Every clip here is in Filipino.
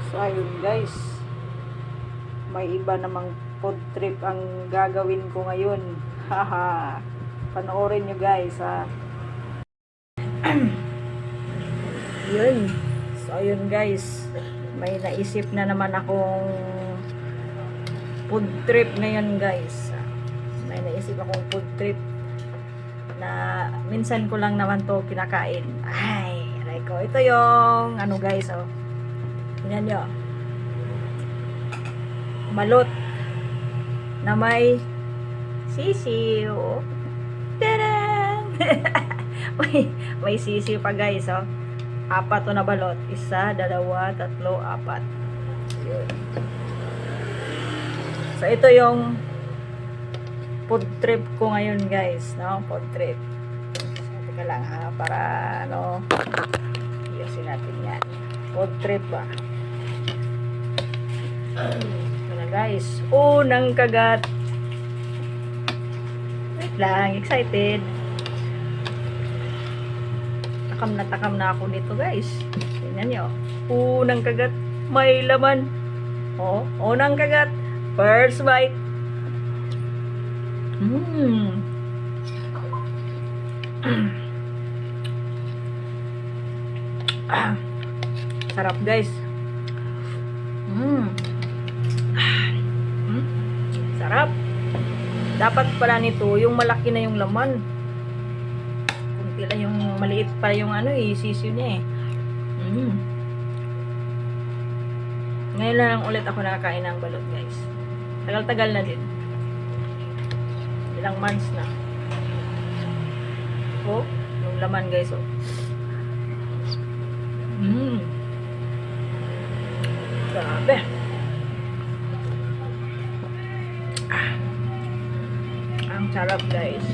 So ayun guys, may iba namang food trip ang gagawin ko ngayon. Haha. Panoorin nyo guys ha. Yun. So ayun guys, may naisip na naman akong food trip ngayon guys. May naisip akong food trip na minsan ko lang naman to kinakain. Ay, aray ko. Ito yung ano guys, oh. Tingnan nyo. Balot na may sisiw. Tadaan! may sisiw pa guys, oh. 4 to na balot. 1, 2, 3, 4. Yun. So ito yung food trip ko ngayon guys, no? Food trip. So, teka lang ha, para ano, iusin natin yan. Food trip ba? Ito na guys, unang kagat. Wait lang, excited. Takam na ako nito guys. Tingnan nyo, unang kagat, may laman. Oh, unang kagat, first bite. Sarap guys. Sarap. Dapat pala nito yung malaki na yung laman. Kunti lang yung maliit pa yung ano sisiw niya eh. Ngayon lang ulit ako nakakain ng balot guys. Tagal-tagal na din. Ilang months na. Oh, yung laman guys, oh. Grabe. Ang sarap guys.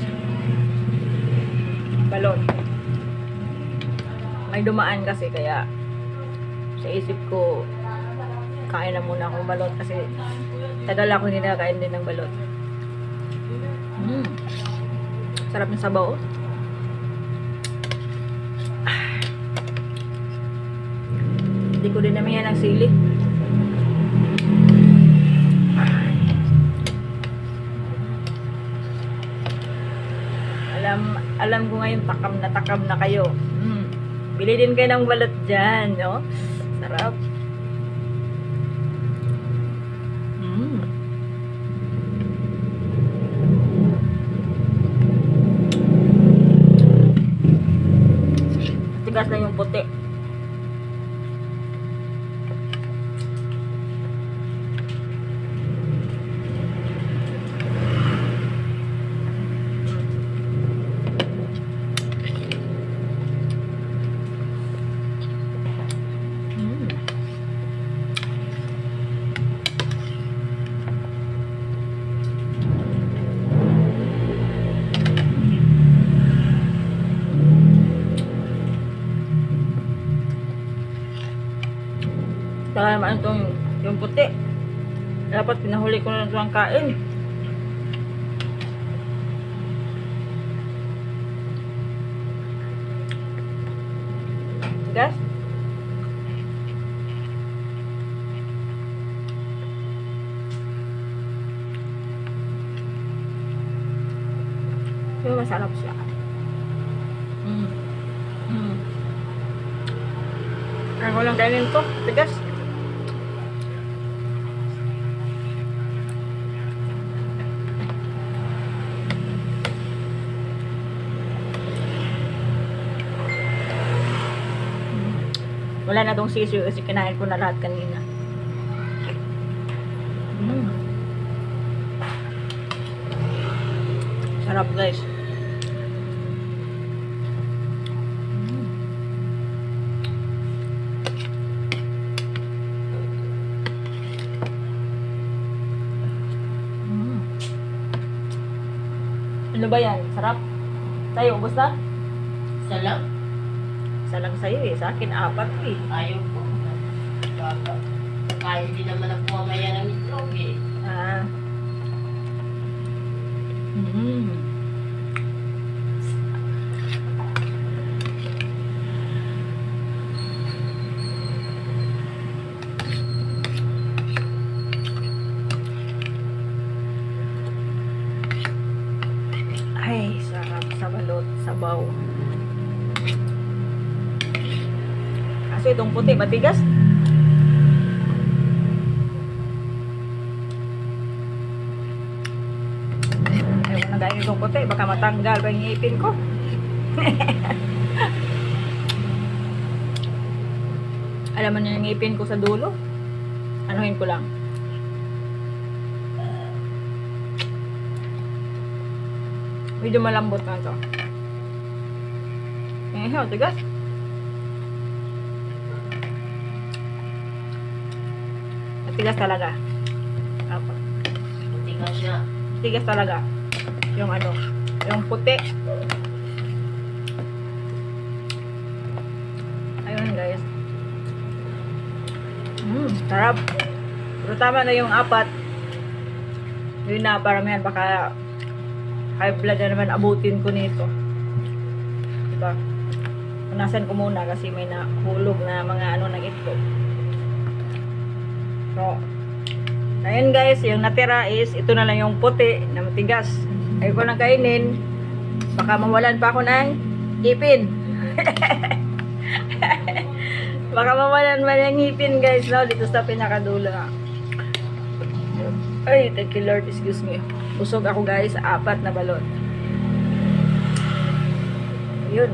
Balot. May dumaan kasi kaya sa isip ko kain na muna akong balot kasi tagal ako hindi nakakain din ng balot. Sarap ng sabaw. Hindi ko din naman yan ng sili. Alam ko ngayon takam na kayo. Bili din kayo ng balot dyan, no? Sarap. Tigas na yung puti. Saka naman itong yung puti. Dapat pinahuli ko na itong kain. Gas? Pero masarap siya. Kaya ko lang kainin ito. Tigas. Wala na tong sisiw kasi kinain ko na lahat kanina. Sarap guys. Ano ba yan? Sarap? Tayo, ubos na? Salam. Salang sa'yo eh. Sa akin, 4 eh. Ayaw ko. Kaya hindi naman ako mamaya ng itlog eh. itong puti, matigas. Ayaw ko na kainin itong puti, baka matanggal pa yung ngipin ko. Alam mo niyo yung ngipin ko sa dulo? Anuhin ko lang. Medyo malambot na ito. Tigas. Tigas talaga. Apa. Buti nga siya. Tigas talaga. Yung ano, yung puti. Ayun guys. Sarap. Pero tama na yung 4. Yun na, paramihan baka high blood na naman abutin ko nito. Diba? Punasan ko muna kasi may nahulog na mga ano ng itlog. So, ayun guys, yung natira is ito na lang yung puti na matigas. Ayaw ko nang kainin. Baka mawalan pa ako ng ipin. Baka mawalan man yung ngipin guys, no? Dito sa pinakadulo nga. Ay, thank you Lord, excuse me. Busog ako guys, 4 na balot. Ayun.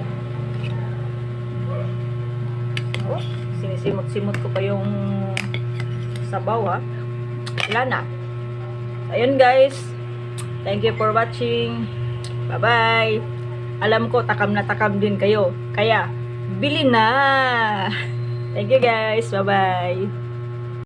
Oh, sinisimot-simot ko pa yung sabaw ha. Wala na. Ayun guys. Thank you for watching. Bye-bye. Alam ko, takam na takam din kayo. Kaya, bili na! Thank you guys. Bye-bye.